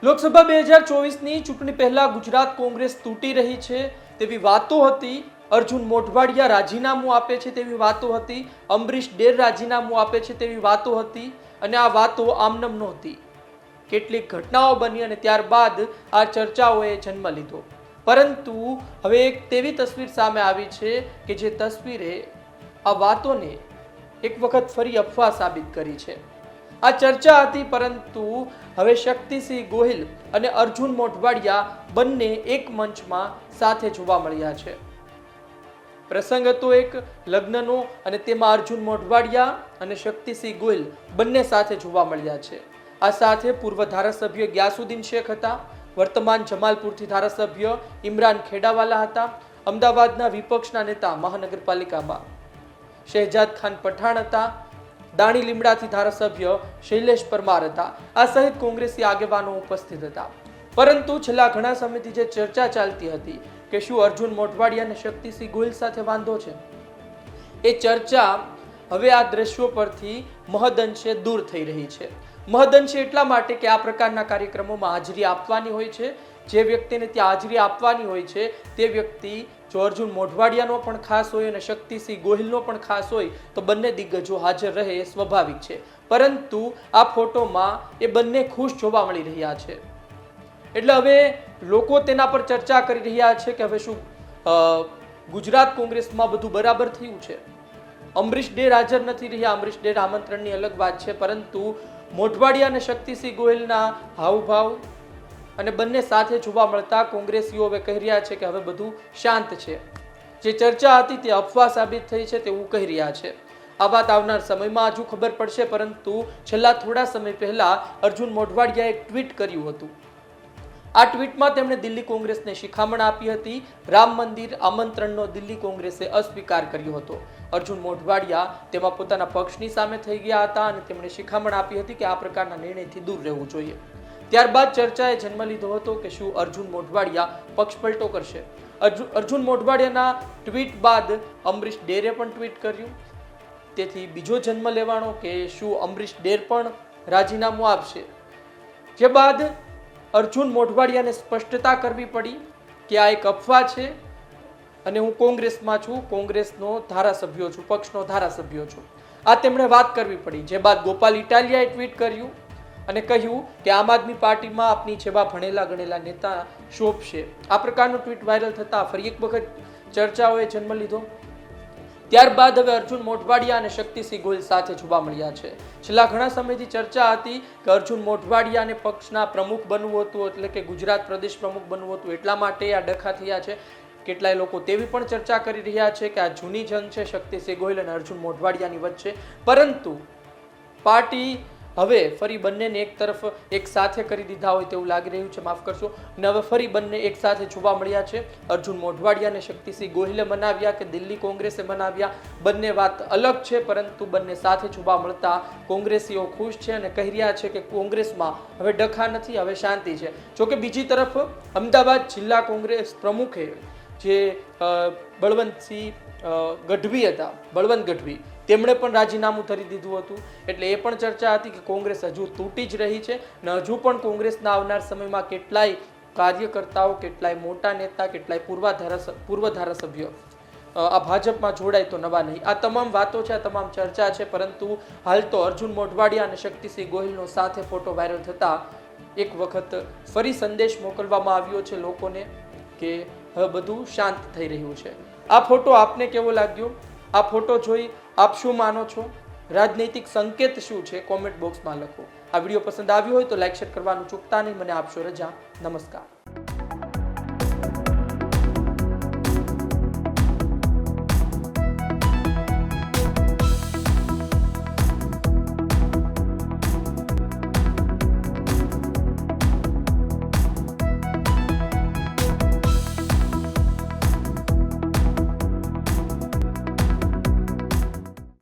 લોકસભા 2024ની ચૂંટણી પહેલા ગુજરાત કોંગ્રેસ તૂટી રહી છે તેવી વાતો હતી। અર્જુન મોઢવાડિયા રાજીનામું આપે છે તેવી વાતો હતી। અંબરીશ ડેર રાજીનામું આપે છે તેવી વાતો હતી અને આ વાતો આમનમ નહોતી। કેટલીક ઘટનાઓ બની અને ત્યારબાદ આ ચર્ચાઓએ જન્મ લીધો, પરંતુ હવે એક તેવી તસવીર સામે આવી છે કે જે તસવીરે આ વાતોને એક વખત ફરી અફવા સાબિત કરી છે। આ ચર્ચા હતી, પરંતુ હવે શક્તિસિંહ ગોહિલ અને અર્જુન મોઢવાડિયા બંને એક મંચમાં સાથે જોવા મળ્યા છે। પ્રસંગ હતો એક લગ્નનો અને તેમાં અર્જુન મોઢવાડિયા અને શક્તિસિંહ ગોહિલ બંને સાથે જોવા મળ્યા છે। આ સાથે પૂર્વ ધારાસભ્ય ગ્યાસુદ્દીન શેખ હતા, વર્તમાન જમાલપુરથી ધારાસભ્ય ઇમરાન ખેડાવાલા હતા, અમદાવાદના વિપક્ષના નેતા મહાનગરપાલિકામાં શહેજાદ ખાન પઠાણ હતા, દાણી લીમડાથી ધારાસભ્ય શૈલેષ પરમાર હતા। આ સહિત કોંગ્રેસી આગેવાનો ઉપસ્થિત હતા। પરંતુ છેલ્લા ઘણા સમયથી જે ચર્ચા ચાલતી હતી કે શું અર્જુન મોઢવાડિયા અને શક્તિસિંહ ગોહિલ સાથે વાંધો છે, એ ચર્ચા હવે આ દ્રશ્યો પરથી મહદઅંશે દૂર થઈ રહી છે। મહદઅંશે એટલા માટે કે આ પ્રકારના કાર્યક્રમોમાં હાજરી આપવાની હોય છે। જે વ્યક્તિને ત્યાં હાજરી આપવાની હોય છે તે વ્યક્તિ જો અર્જુન મોઢવાડિયાનો પણ ખાસ હોય અને શક્તિસિંહ ગોહિલનો પણ ખાસ હોય તો બંને દિગ્ગજો હાજર રહે એ સ્વાભાવિક છે। પરંતુ આ ફોટોમાં એ બંને ખુશ જોવા મળી રહ્યા છે, એટલે હવે લોકો તેના પર ચર્ચા કરી રહ્યા છે કે હવે શું ગુજરાત કોંગ્રેસમાં બધું બરાબર થયું છે। અંબરીશ ડેર હાજર નથી રહ્યા, અંબરીશ ડેર આમંત્રણની અલગ વાત છે, પરંતુ મોઢવાડિયા અને શક્તિસિંહ ગોહિલના હાવભાવ અને બંને સાથે જોવા મળતા કોંગ્રેસીઓ હવે કહી રહ્યા છે કે હવે બધું શાંત છે। જે ચર્ચા હતી તે અફવા સાબિત થઈ છે તેવું કહી રહ્યા છે। આ વાત આવનાર સમયમાં હજુ ખબર પડશે, પરંતુ છેલ્લા થોડા સમય પહેલા અર્જુન મોઢવાડિયાએ એક ટ્વીટ કર્યું હતું। આ ટ્વીટમાં તેમણે દિલ્હી કોંગ્રેસને શિખામણ આપી હતી। રામ મંદિર આમંત્રણનો દિલ્હી કોંગ્રેસે અસ્વીકાર કર્યો હતો। અર્જુન મોઢવાડિયા તેમાં પોતાના પક્ષની સામે થઈ ગયા હતા અને તેમણે શિખામણ આપી હતી કે આ પ્રકારના નિર્ણયથી દૂર રહેવું જોઈએ। ત્યારબાદ ચર્ચાએ જન્મ લીધો હતો કે શું અર્જુન મોઢવાડિયા પક્ષપલટો કરશે। અર્જુન મોઢવાડિયાના ટ્વીટ બાદ અંબરીશ ડેરે પણ ટ્વીટ કર્યું, તેથી બીજો જન્મ લેવાનો કે શું અંબરીશ ડેર પણ રાજીનામું આપશે। જે બાદ અર્જુન મોઢવાડિયાને સ્પષ્ટતા કરવી પડી કે આ એક અફવા છે અને હું કોંગ્રેસમાં છું, કોંગ્રેસનો ધારાસભ્ય છું, પક્ષનો ધારાસભ્ય છું, આ તેમણે વાત કરવી પડી। જે બાદ ગોપાલ ઇટાલિયાએ ટ્વીટ કર્યું અને કહ્યું કે આમ આદમી પાર્ટીમાં આપની જેવા ભણેલા ગણેલા નેતા શોભશે। આ પ્રકારનું ટ્વીટ વાયરલ થતા ફરી એક વખત ચર્ચાઓએ જન્મ લીધો। ત્યારબાદ હવે અર્જુન મોઢવાડિયા અને શક્તિસિંહ ગોહિલ સાથે જોવા મળ્યા છે। છેલ્લા ઘણા સમયથી ચર્ચા હતી કે અર્જુન મોઢવાડિયાને પક્ષના પ્રમુખ બનવું હતું, એટલે કે ગુજરાત પ્રદેશ પ્રમુખ બનવું હતું, એટલા માટે આ ડખા થયા છે। કેટલાય લોકો તેવી પણ ચર્ચા કરી રહ્યા છે કે આ જૂની જંગ છે શક્તિસિંહ ગોહિલ અને અર્જુન મોઢવાડિયાની વચ્ચે, પરંતુ પાર્ટી હવે ફરી બંનેને એક તરફ એક સાથે કરી દીધા હોય તેવું લાગી રહ્યું છે, માફ કરશો, અને હવે ફરી બંને એક સાથે જોવા મળ્યા છે। અર્જુન મોઢવાડિયા અને શક્તિસિંહ ગોહિલે મનાવ્યા કે દિલ્હી કોંગ્રેસે મનાવ્યા, બંને વાત અલગ છે, પરંતુ બંને સાથે જોવા મળતા કોંગ્રેસીઓ ખુશ છે અને કહી રહ્યા છે કે કોંગ્રેસમાં હવે ડખા નથી, હવે શાંતિ છે। જોકે બીજી તરફ અમદાવાદ જિલ્લા કોંગ્રેસ પ્રમુખે જે બળવંતસિંહ ગઢવી હતા, બળવંત ગઢવી, તેમણે પણ રાજીનામું ધરી દીધું હતું। એટલે એ પણ ચર્ચા હતી કે કોંગ્રેસ હજુ તૂટી જ રહી છે અને હજુ પણ કોંગ્રેસના આવનાર સમયમાં કેટલાય કાર્યકર્તાઓ, કેટલાય મોટા નેતા, કેટલાય પૂર્વ ધારાસભ્યો આ ભાજપમાં જોડાય તો નવા નહીં। આ તમામ વાતો છે, આ તમામ ચર્ચા છે, પરંતુ હાલ તો અર્જુન મોઢવાડિયા અને શક્તિસિંહ ગોહિલનો સાથે ફોટો વાયરલ થતા એક વખત ફરી સંદેશ મોકલવામાં આવ્યો છે લોકોને કે હવે બધું શાંત થઈ રહ્યું છે। આ ફોટો આપને કેવો લાગ્યો? આ ફોટો જોઈ આપ શું માનો છો? રાજનૈતિક સંકેત શું છે? કોમેન્ટ બોક્સમાં લખો। આ વિડીયો પસંદ આવ્યો હોય તો લાઈક શેર કરવાનું ચૂકતા નહીં। મને આપશો રજા, નમસ્કાર।